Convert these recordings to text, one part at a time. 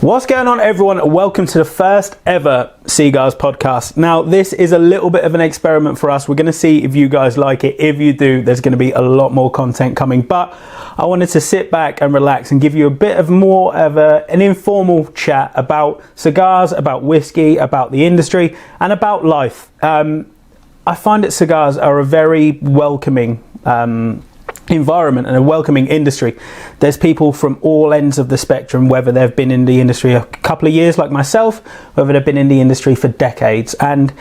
What's going on, everyone? Welcome to the first ever C.Gars Podcast. Now, this is a little bit of an experiment for us. We're going to see if you guys like it. If you do, there's going to be a lot more content coming. But I wanted to sit back and relax and give you a bit of more of an informal chat about cigars, about whiskey, about the industry, and about life. I find that cigars are a very welcoming environment and a welcoming industry. There's people from all ends of the spectrum, whether they've been in the industry a couple of years like myself, whether they've been in the industry for decades. And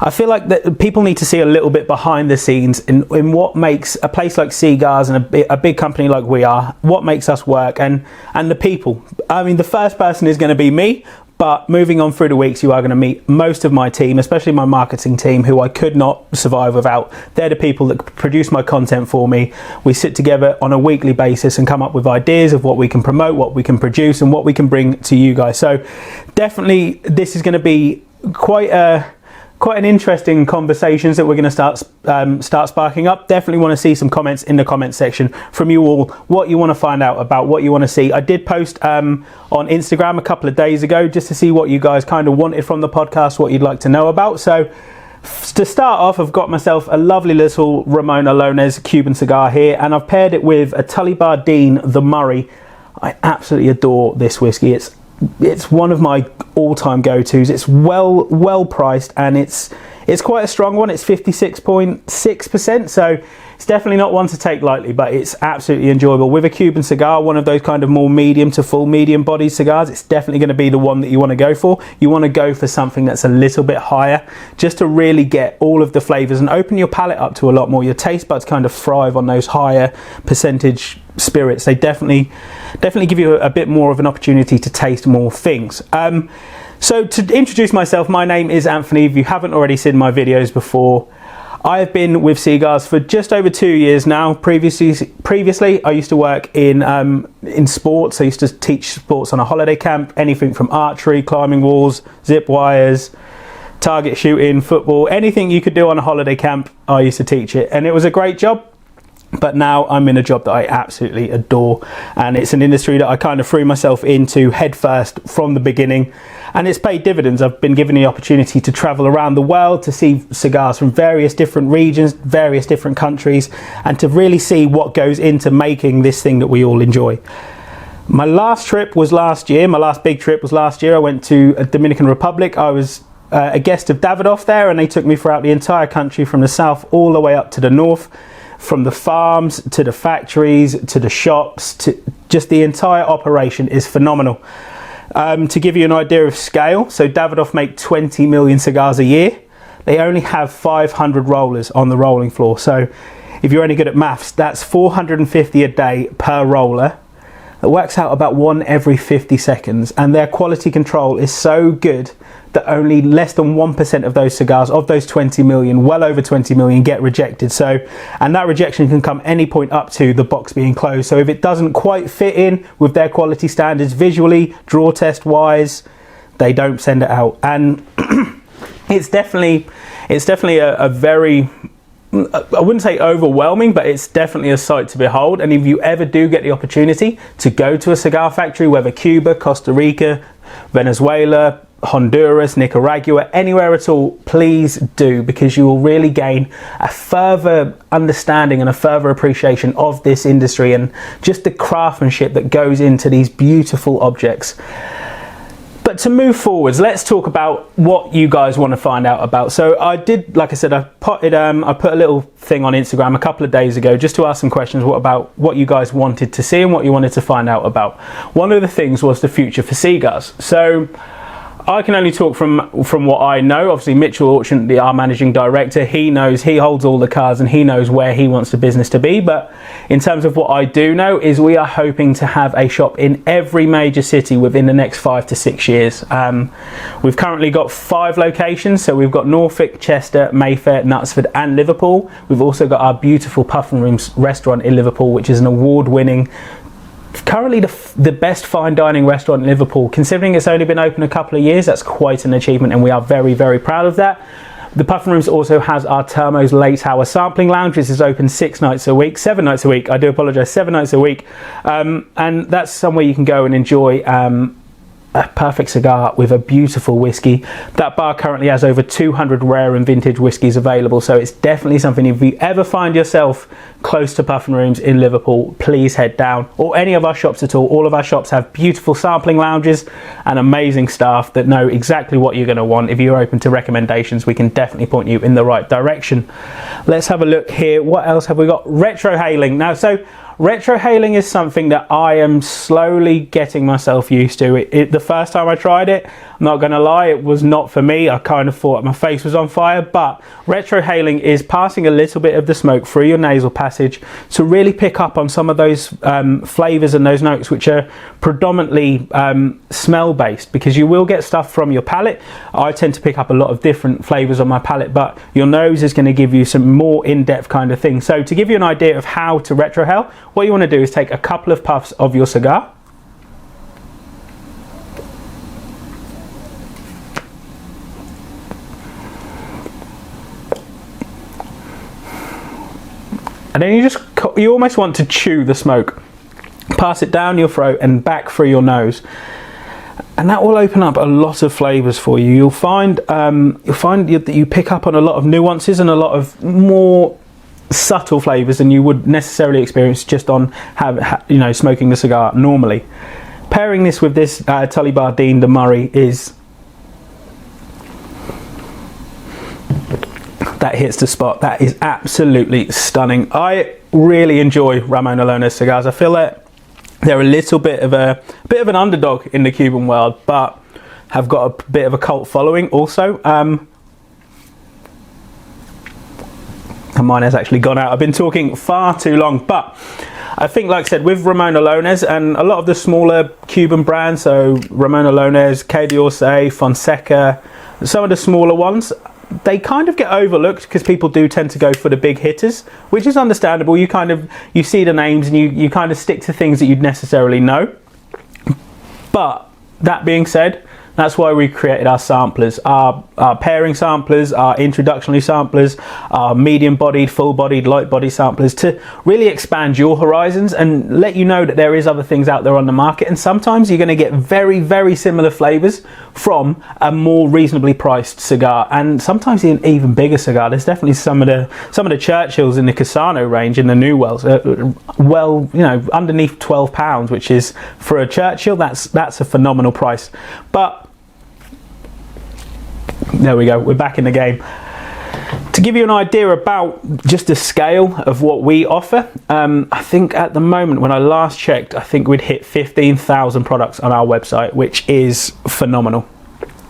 I feel like that people need to see a little bit behind the scenes in what makes a place like C.Gars and a big company like we are, what makes us work, and the people. I mean, the first person is going to be me. But moving on through the weeks, you are going to meet most of my team, especially my marketing team, who I could not survive without. They're the people that produce my content for me. We sit together on a weekly basis and come up with ideas of what we can promote, what we can produce, and what we can bring to you guys. So definitely this is going to be quite an interesting conversations that we're going to start sparking up. Definitely want to see some comments in the comment section from you all, what you want to find out about, what you want to see. I did post on Instagram a couple of days ago just to see what you guys kind of wanted from the podcast, what you'd like to know about. So to start off, I've got myself a lovely little Ramon Alones Cuban cigar here, and I've paired it with a Tully Bardeen the Murray. I absolutely adore this whiskey. It's one of my all-time go-tos. It's well priced, and it's quite a strong one. It's 56.6%, so it's definitely not one to take lightly, but it's absolutely enjoyable. With a Cuban cigar, one of those kind of more medium to full medium bodied cigars, it's definitely going to be the one that you want to go for. You want to go for something that's a little bit higher, just to really get all of the flavors and open your palate up to a lot more. Your taste buds kind of thrive on those higher percentage spirits. They definitely give you a bit more of an opportunity to taste more things. So to introduce myself, my name is Anthony. If you haven't already seen my videos before, I have been with C.Gars for just over 2 years now. Previously, I used to work in sports. I used to teach sports on a holiday camp, anything from archery, climbing walls, zip wires, target shooting, football, anything you could do on a holiday camp, I used to teach it. And it was a great job. But now I'm in a job that I absolutely adore, and it's an industry that I kind of threw myself into headfirst from the beginning, and it's paid dividends. I've been given the opportunity to travel around the world to see cigars from various different regions, various different countries, and to really see what goes into making this thing that we all enjoy. My last trip was last year. My last big trip was last year. I went to Dominican Republic. I was a guest of Davidoff there, and they took me throughout the entire country from the south all the way up to the north. From the farms to the factories to the shops, to just the entire operation is phenomenal. To give you an idea of scale, so Davidoff make 20 million cigars a year. They only have 500 rollers on the rolling floor. So if you're only good at maths, that's 450 a day per roller. It works out about one every 50 seconds. And their quality control is so good that only less than 1% of those cigars, of those 20 million, well over 20 million, get rejected. So, and that rejection can come any point up to the box being closed. So if it doesn't quite fit in with their quality standards visually, draw test wise, they don't send it out. And it's definitely a very, I wouldn't say overwhelming, but it's definitely a sight to behold. And if you ever do get the opportunity to go to a cigar factory, whether Cuba, Costa Rica, Venezuela, Honduras, Nicaragua, anywhere at all, please do, because you will really gain a further understanding and a further appreciation of this industry and just the craftsmanship that goes into these beautiful objects. But to move forwards, let's talk about what you guys want to find out about. So I did, like I said, I put a little thing on Instagram a couple of days ago just to ask some questions about what you guys wanted to see and what you wanted to find out about. One of the things was the future for C.Gars. So I can only talk from what I know. Obviously, Mitchell Orchant, our managing director, he holds all the cards and he knows where he wants the business to be. But in terms of what I do know is we are hoping to have a shop in every major city within the next 5 to 6 years. We've currently got 5 locations. So we've got Norfolk, Chester, Mayfair, Knutsford and Liverpool. We've also got our beautiful Puff and Rooms restaurant in Liverpool, which is an award-winning, currently the best fine dining restaurant in Liverpool. Considering it's only been open a couple of years, that's quite an achievement, and we are very, very proud of that. The Puff and Rooms also has our Termo's Late Hour Sampling Lounge. This is open 7 nights a week, I do apologise, 7 nights a week. And that's somewhere you can go and enjoy a perfect cigar with a beautiful whiskey. That bar currently has over 200 rare and vintage whiskies available, so it's definitely something, if you ever find yourself close to Puffin Rooms in Liverpool, please head down, or any of our shops at all. All of our shops have beautiful sampling lounges and amazing staff that know exactly what you're going to want. If you're open to recommendations, we can definitely point you in the right direction. Let's have a look here. What else have we got? Retrohaling. Now, so retrohaling is something that I am slowly getting myself used to. The first time I tried it, I'm not going to lie, it was not for me. I kind of thought my face was on fire, but retrohaling is passing a little bit of the smoke through your nasal passage to really pick up on some of those flavors and those notes which are predominantly smell based, because you will get stuff from your palate. I tend to pick up a lot of different flavors on my palate, but your nose is going to give you some more in-depth kind of thing. So to give you an idea of how to retrohale, what you want to do is take a couple of puffs of your cigar, and then you almost want to chew the smoke, pass it down your throat and back through your nose, and that will open up a lot of flavors for you. You'll find that you pick up on a lot of nuances and a lot of more subtle flavors than you would necessarily experience just on smoking the cigar normally. Pairing this with this Tully Bardeen de Murray that hits the spot. That is absolutely stunning. I really enjoy Ramon Alones cigars. I feel that they're a little bit of an underdog in the Cuban world, but have got a bit of a cult following also. And mine has actually gone out. I've been talking far too long, but I think, like I said, with Ramon Alones and a lot of the smaller Cuban brands, so Ramon Alones, Que Dios, Fonseca, some of the smaller ones, they kind of get overlooked because people do tend to go for the big hitters, which is understandable. You see the names and you kind of stick to things that you'd necessarily know. But that being said, that's why we created our samplers, our pairing samplers, our introductory samplers, our medium-bodied, full-bodied, light-bodied samplers, to really expand your horizons and let you know that there is other things out there on the market. And sometimes you're going to get very, very similar flavors from a more reasonably priced cigar, and sometimes an even bigger cigar. There's definitely some of the Churchills in the Casano range in the New Wells, underneath £12, which is, for a Churchill, that's a phenomenal price. But there we go, we're back in the game. To give you an idea about just the scale of what we offer, I think at the moment, when I last checked, I think we'd hit 15,000 products on our website, which is phenomenal.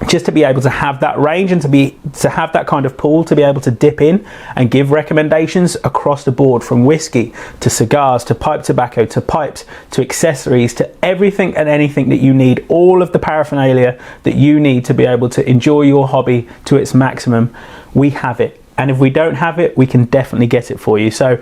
Just to be able to have that range and to have that kind of pool to be able to dip in and give recommendations across the board, from whiskey to cigars to pipe tobacco to pipes to accessories to everything and anything that you need, all of the paraphernalia that you need to be able to enjoy your hobby to its maximum, we have it. And if we don't have it, we can definitely get it for you. So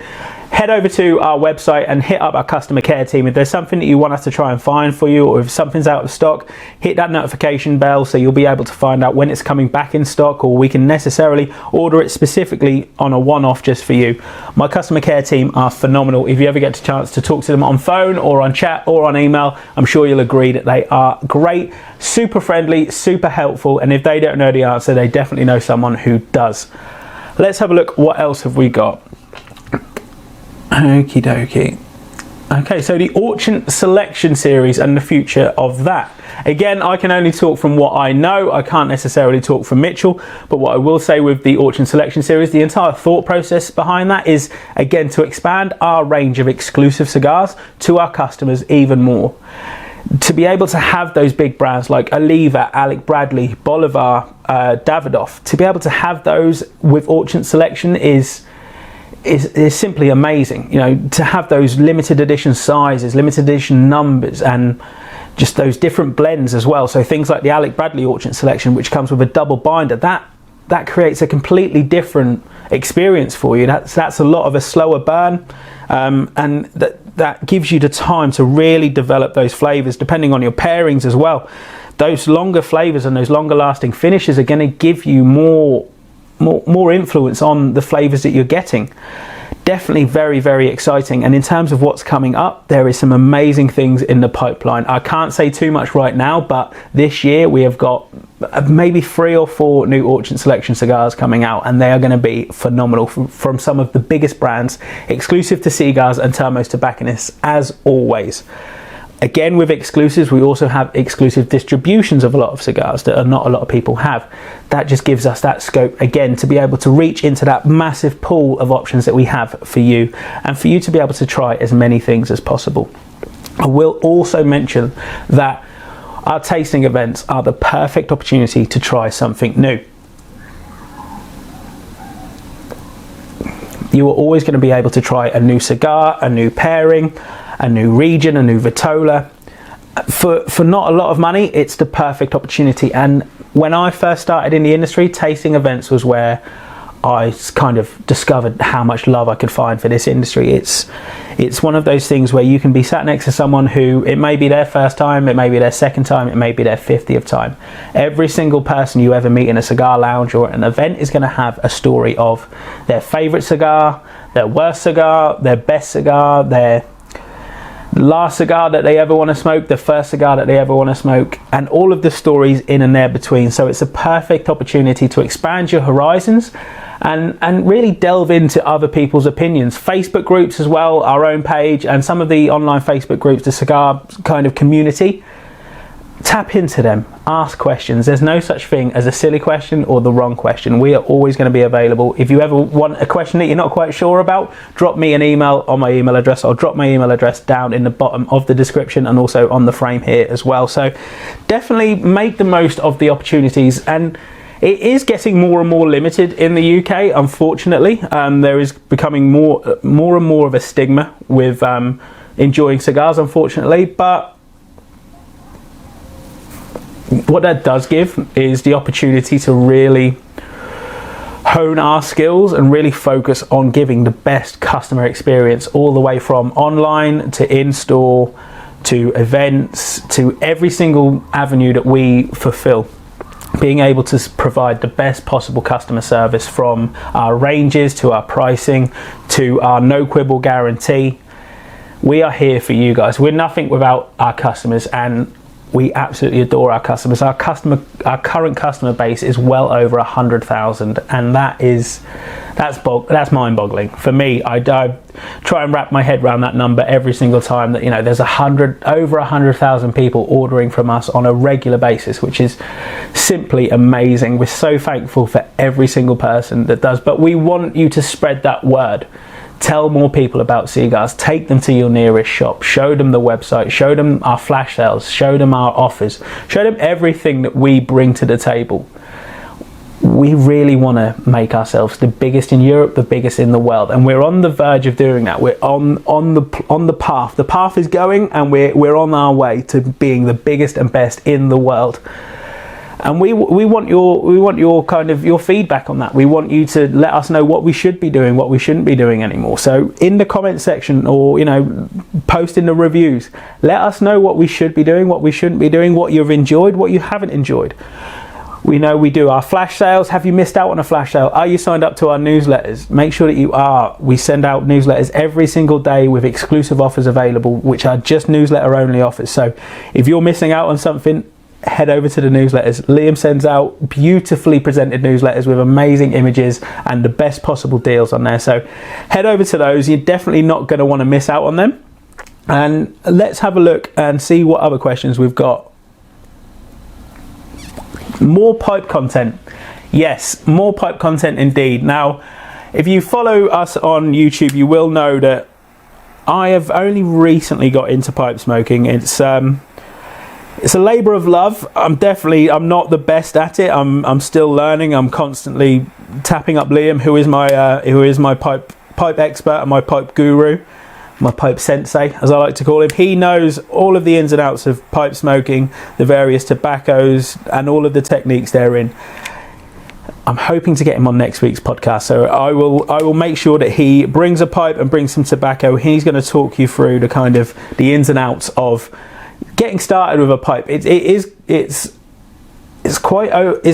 head over to our website and hit up our customer care team. If there's something that you want us to try and find for you, or if something's out of stock, hit that notification bell so you'll be able to find out when it's coming back in stock, or we can necessarily order it specifically on a one-off just for you. My customer care team are phenomenal. If you ever get a chance to talk to them on phone or on chat or on email, I'm sure you'll agree that they are great, super friendly, super helpful, and if they don't know the answer, they definitely know someone who does. Let's have a look. What else have we got? Okie dokie. Okay, so the Auction Selection Series and the future of that. Again, I can only talk from what I know. I can't necessarily talk from Mitchell, but what I will say with the Auction Selection Series, the entire thought process behind that is, again, to expand our range of exclusive cigars to our customers even more. To be able to have those big brands like Oliva, Alec Bradley, Bolivar, Davidoff, to be able to have those with Auction Selection is simply amazing. You know, to have those limited edition sizes, limited edition numbers, and just those different blends as well. So things like the Alec Bradley Auction Selection, which comes with a double binder, that creates a completely different experience for you. That's a lot of a slower burn, and that gives you the time to really develop those flavors depending on your pairings as well. Those longer flavors and those longer lasting finishes are going to give you more more influence on the flavors that you're getting. Definitely very, very exciting. And in terms of what's coming up, there is some amazing things in the pipeline. I can't say too much right now, but this year we have got maybe 3 or 4 new Auction Selection cigars coming out, and they are going to be phenomenal from some of the biggest brands, exclusive to Cigars and Termos Tobacconists, as always. Again, with exclusives, we also have exclusive distributions of a lot of cigars that not a lot of people have. That just gives us that scope, again, to be able to reach into that massive pool of options that we have for you, and for you to be able to try as many things as possible. I will also mention that our tasting events are the perfect opportunity to try something new. You are always going to be able to try a new cigar, a new pairing, a new region, a new vitola. For not a lot of money, it's the perfect opportunity. And when I first started in the industry, tasting events was where I kind of discovered how much love I could find for this industry. It's one of those things where you can be sat next to someone who, it may be their first time, it may be their second time, it may be their 50th time. Every single person you ever meet in a cigar lounge or an event is going to have a story of their favorite cigar, their worst cigar, their best cigar, their last cigar that they ever want to smoke, the first cigar that they ever want to smoke, and all of the stories in and there between. So it's a perfect opportunity to expand your horizons and really delve into other people's opinions. Facebook groups as well, our own page, and some of the online Facebook groups, the cigar kind of community. Tap into them, ask questions. There's no such thing as a silly question or the wrong question. We are always going to be available. If you ever want a question that you're not quite sure about, drop me an email on my email address. I'll drop my email address down in the bottom of the description and also on the frame here as well. So definitely make the most of the opportunities. And it is getting more and more limited in the UK, unfortunately. There is becoming more and more of a stigma with enjoying cigars, unfortunately. But what that does give is the opportunity to really hone our skills and really focus on giving the best customer experience, all the way from online to in-store to events to every single avenue that we fulfill. Being able to provide the best possible customer service, from our ranges to our pricing to our no quibble guarantee. We are here for you guys. We're nothing without our customers, and we absolutely adore our customers. Our current customer base is well over 100,000, and that's mind-boggling for me. I try and wrap my head around that number every single time that, you know, there's over 100,000 people ordering from us on a regular basis, which is simply amazing. We're so thankful for every single person that does, but we want you to spread that word. Tell more people about C.Gars. Take them to your nearest shop. Show them the website. Show them our flash sales. Show them our offers. Show them everything that we bring to the table. We really want to make ourselves the biggest in Europe, the biggest in the world, and we're on the verge of doing that. We're on the path. The path is going, and we're on our way to being the biggest and best in the world. And we want your kind of your feedback on that. We want you to let us know what we should be doing, what we shouldn't be doing anymore. So in the comment section, or, you know, post in the reviews, let us know what we should be doing, what we shouldn't be doing, what you've enjoyed, what you haven't enjoyed. We know we do our flash sales. Have you missed out on a flash sale? Are you signed up to our newsletters? Make sure that you are. We send out newsletters every single day with exclusive offers available, which are just newsletter only offers. So if you're missing out on something, head over to the newsletters. Liam sends out beautifully presented newsletters with amazing images and the best possible deals on there. So head over to those. You're definitely not going to want to miss out on them. And let's have a look and see what other questions we've got. More pipe content. Yes, more pipe content indeed. Now, if you follow us on YouTube, you will know that I have only recently got into pipe smoking. It's a labour of love. I'm not the best at it. I'm still learning. I'm constantly tapping up Liam, who is my pipe expert and my pipe guru, my pipe sensei, as I like to call him. He knows all of the ins and outs of pipe smoking, the various tobaccos, and all of the techniques therein. I'm hoping to get him on next week's podcast, so I will make sure that he brings a pipe and brings some tobacco. He's going to talk you through the ins and outs of getting started with a pipe. It's it's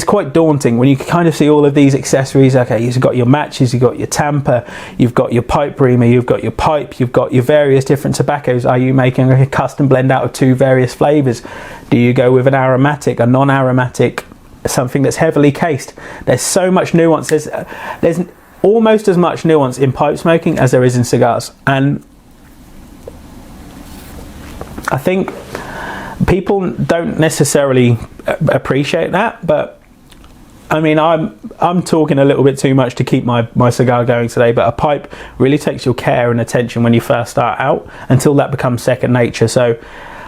quite daunting when you kind of see all of these accessories. Okay, you've got your matches, you've got your tamper, you've got your pipe reamer, you've got your pipe, you've got your various different tobaccos. Are you making a custom blend out of 2 various flavors? Do you go with an aromatic, a non-aromatic, something that's heavily cased? There's so much nuance. There's almost as much nuance in pipe smoking as there is in cigars, and I think people don't necessarily appreciate that. But I mean, I'm talking a little bit too much to keep my cigar going today, but a pipe really takes your care and attention when you first start out until that becomes second nature. So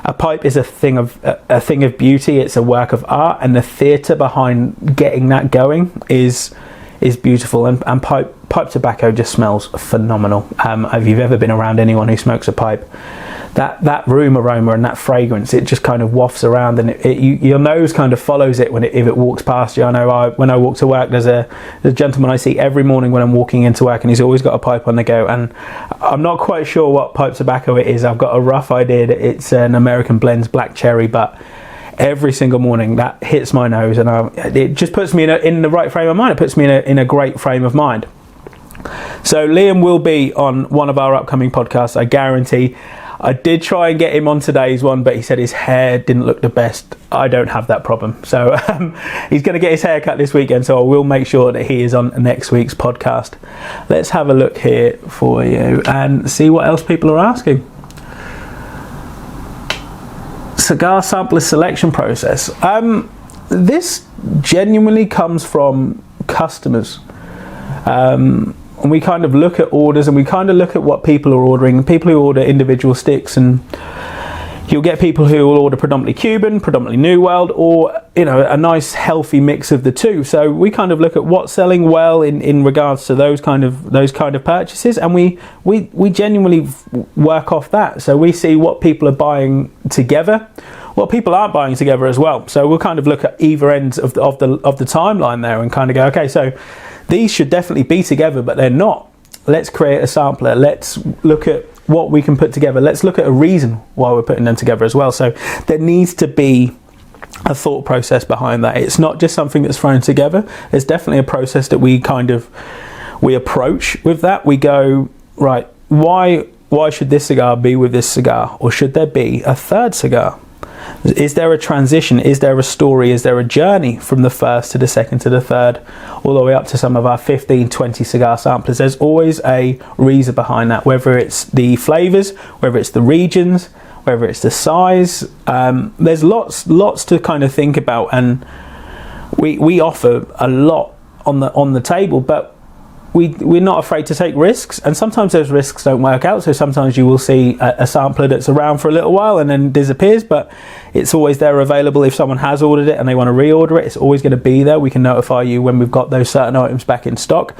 a pipe is a thing of beauty. It's a work of art, and the theatre behind getting that going is beautiful. And pipe tobacco just smells phenomenal. If you've ever been around anyone who smokes a pipe, that room aroma and that fragrance, it just kind of wafts around, and your nose kind of follows it if it walks past you. I know when I walk to work, there's a gentleman I see every morning when I'm walking into work, and he's always got a pipe on the go, and I'm not quite sure what pipe tobacco it is. I've got a rough idea that it's an American Blends Black Cherry, but every single morning that hits my nose, and it just puts me in the right frame of mind. It puts me in a great frame of mind. So Liam will be on one of our upcoming podcasts, I guarantee. I did try and get him on today's one, but he said his hair didn't look the best. I don't have that problem. So he's going to get his hair cut this weekend, so I will make sure that he is on next week's podcast. Let's have a look here for you and see what else people are asking. Cigar sampler selection process. This genuinely comes from customers. And we kind of look at orders, and we kind of look at what people are ordering. People who order individual sticks, and you'll get people who will order predominantly Cuban, predominantly New World, or a nice healthy mix of the two. So we kind of look at what's selling well in regards to those kind of purchases, and we genuinely work off that. So we see what people are buying together, what people aren't buying together as well. So we'll kind of look at either ends of the timeline there, and kind of go, okay, so these should definitely be together, but they're not. Let's create a sampler. Let's look at what we can put together. Let's look at a reason why we're putting them together as well. So there needs to be a thought process behind that. It's not just something that's thrown together. There's definitely a process that we approach with that. We go, right, why should this cigar be with this cigar? Or should there be a third cigar? Is there a transition? Is there a story? Is there a journey from the first to the second to the third, all the way up to some of our 15, 20 cigar samplers? There's always a reason behind that, whether it's the flavors, whether it's the regions, whether it's the size. There's lots to kind of think about, and we offer a lot on the table, but we're not afraid to take risks, and sometimes those risks don't work out. So sometimes you will see a sampler that's around for a little while and then disappears, but it's always there available. If someone has ordered it and they want to reorder it, it's always going to be there. We can notify you when we've got those certain items back in stock.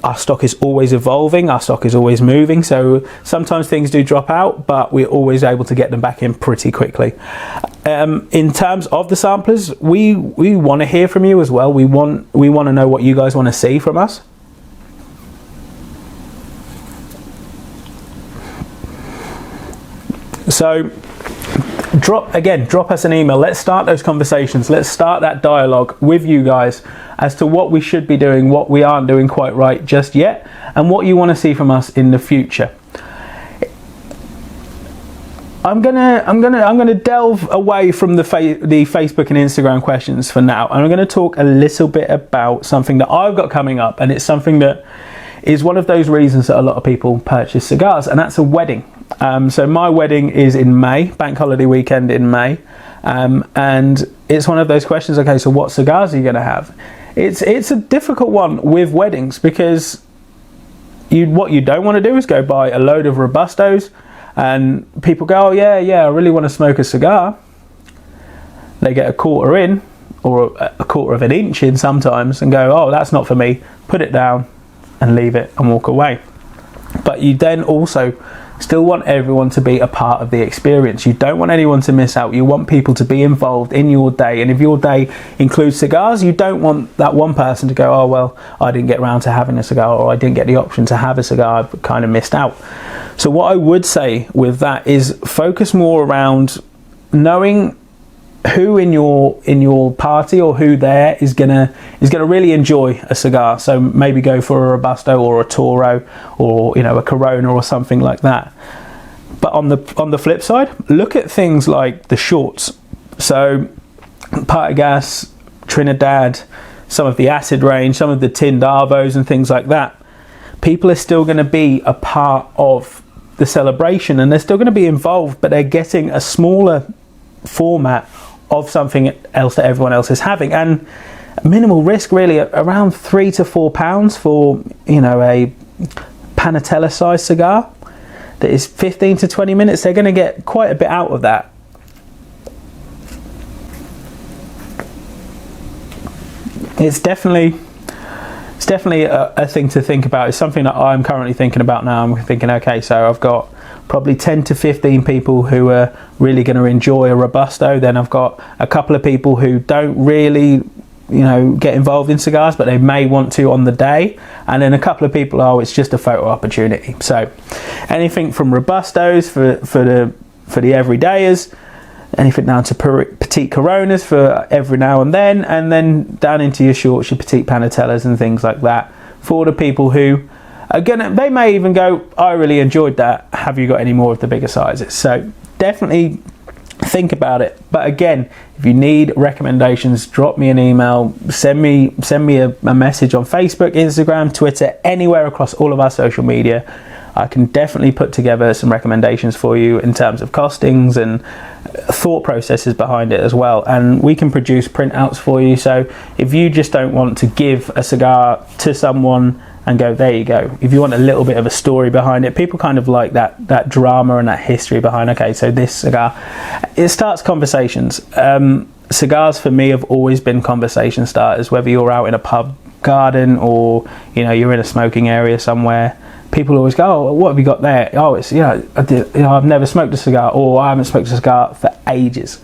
Our stock is always evolving, our stock is always moving, so sometimes things do drop out, but we're always able to get them back in pretty quickly. In terms of the samplers, we want to hear from you as well. We want to know what you guys want to see from us. So drop us an email. Let's start those conversations. Let's start that dialogue with you guys as to what we should be doing, what we aren't doing quite right just yet, and what you want to see from us in the future. I'm gonna delve away from the Facebook and Instagram questions for now, and I'm going to talk a little bit about something that I've got coming up, and it's something that is one of those reasons that a lot of people purchase cigars, and that's a wedding. So my wedding is in May, bank holiday weekend in May, and it's one of those questions. Okay, so what cigars are you going to have? It's a difficult one with weddings, because what you don't want to do is go buy a load of Robustos, and people go, oh yeah, I really want to smoke a cigar. They get a quarter in, or a quarter of an inch in sometimes, and go, oh, that's not for me. Put it down and leave it and walk away. But you then also still want everyone to be a part of the experience. You don't want anyone to miss out. You want people to be involved in your day, and if your day includes cigars, you don't want that one person to go, oh well, I didn't get around to having a cigar, or I didn't get the option to have a cigar, I've kind of missed out. So what I would say with that is focus more around knowing who in your party or who there is gonna really enjoy a cigar. So maybe go for a Robusto or a Toro, or a Corona or something like that. But on the flip side, look at things like the shorts. So Partagás, Trinidad, some of the acid range, some of the tinned Arvos and things like that. People are still going to be a part of the celebration, and they're still going to be involved, but they're getting a smaller format of something else that everyone else is having, and minimal risk, really, around £3 to £4 for a Panatella size cigar that is 15 to 20 minutes. They're going to get quite a bit out of that. It's definitely a thing to think about. It's something that I'm currently thinking about now. I'm thinking, okay, so I've got probably 10 to 15 people who are really going to enjoy a Robusto. Then I've got a couple of people who don't really get involved in cigars, but they may want to on the day, and then a couple of people, it's just a photo opportunity. So anything from Robustos for the everydayers, anything down to petite Coronas for every now and then down into your shorts, your petite Panatellas and things like that, for the people who are they may even go, I really enjoyed that, have you got any more of the bigger sizes? So definitely think about it. But again, if you need recommendations, drop me an email, send me a message on Facebook, Instagram, Twitter, anywhere across all of our social media. I can definitely put together some recommendations for you in terms of costings and thought processes behind it as well, and we can produce printouts for you. So if you just don't want to give a cigar to someone and go, there you go, if you want a little bit of a story behind it, people kind of like that drama and that history behind, okay, so this cigar, it starts conversations. Cigars for me have always been conversation starters, whether you're out in a pub garden or you're in a smoking area somewhere. People always go, oh, what have you got there? Oh, it's I've never smoked a cigar, or I haven't smoked a cigar for ages.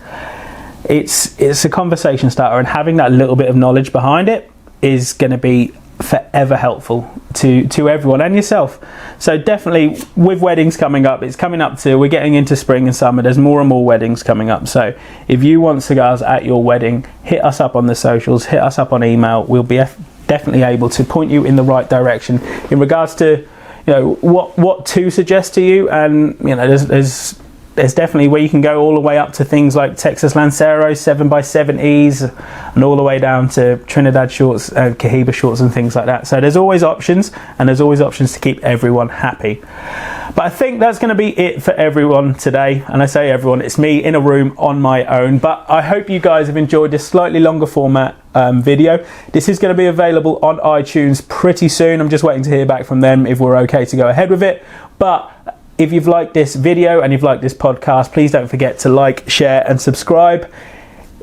It's a conversation starter, and having that little bit of knowledge behind it is going to be forever helpful to everyone and yourself. So definitely, with weddings coming up, we're getting into spring and summer, there's more and more weddings coming up. So if you want cigars at your wedding, hit us up on the socials, hit us up on email. We'll be definitely able to point you in the right direction in regards to what to suggest to you. And there's definitely where you can go all the way up to things like Texas Lanceros 7x7Es, and all the way down to Trinidad shorts, Cohiba shorts and things like that. So there's always options, and there's always options to keep everyone happy. But I think that's going to be it for everyone today. And I say everyone, it's me in a room on my own. But I hope you guys have enjoyed this slightly longer format video. This is going to be available on iTunes pretty soon. I'm just waiting to hear back from them if we're okay to go ahead with it. But if you've liked this video and you've liked this podcast, please don't forget to like, share and subscribe.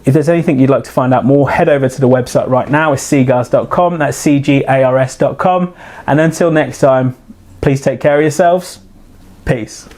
If there's anything you'd like to find out more, head over to the website right now. It's cigars.com. That's cigars.com. And until next time, please take care of yourselves. Peace.